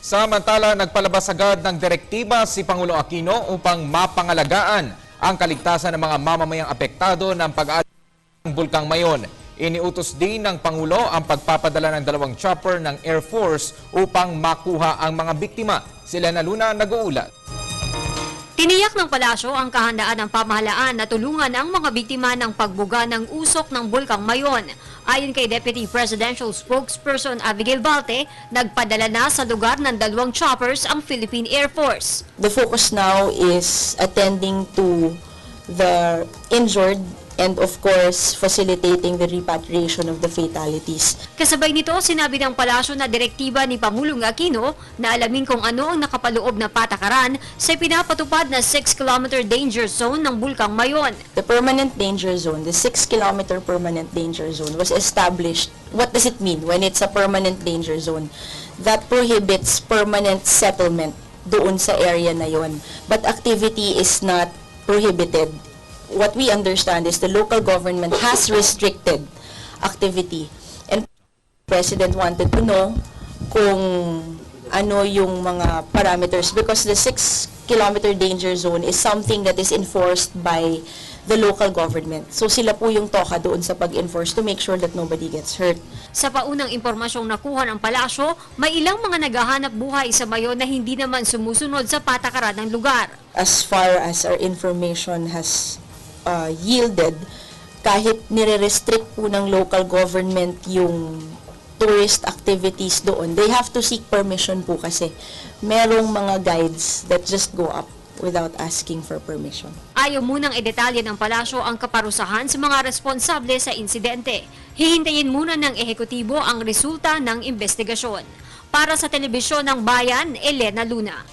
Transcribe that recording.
Samantala, nagpalabas agad ng direktiba si Pangulong Aquino upang mapangalagaan ang kaligtasan ng mga mamamayang apektado ng pag-alon ng Bulkang Mayon. Iniutos din ng Pangulo ang pagpapadala ng 2 chopper ng Air Force upang makuha ang mga biktima. Sila na Luna nag-uulat. Tiniyak ng palasyo ang kahandaan ng pamahalaan na tulungan ang mga biktima ng pagbuga ng usok ng Bulkang Mayon. Ayon kay Deputy Presidential Spokesperson Abigail Balte, nagpadala na sa lugar ng 2 choppers ang Philippine Air Force. The focus now is attending to the injured and of course facilitating the repatriation of the fatalities. Kasabay nito, sinabi ng palasyo na direktiba ni Pangulong Aquino na alamin kung ano ang nakapaloob na patakaran sa pinapatupad na 6-kilometer danger zone ng Bulkang Mayon. The permanent danger zone, the 6-kilometer permanent danger zone was established. What does it mean when it's a permanent danger zone? That prohibits permanent settlement doon sa area na yon. But activity is not prohibited. What we understand is the local government has restricted activity. And the President wanted to know kung ano yung mga parameters because the 6-kilometer danger zone is something that is enforced by the local government. So sila po yung toka doon sa pag-enforce to make sure that nobody gets hurt. Sa paunang impormasyong nakuha ng palasyo, may ilang mga naghahanap buhay sa Mayon na hindi naman sumusunod sa patakaran ng lugar. As far as our information has yielded, kahit nire-restrict po ng local government yung tourist activities doon, they have to seek permission po kasi merong mga guides that just go up without asking for permission. Ayaw munang idetalye ng palasyo ang kaparusahan sa mga responsable sa insidente. Hihintayin muna ng ehekutibo ang resulta ng investigasyon. Para sa Telebisyon ng Bayan, Elena Luna.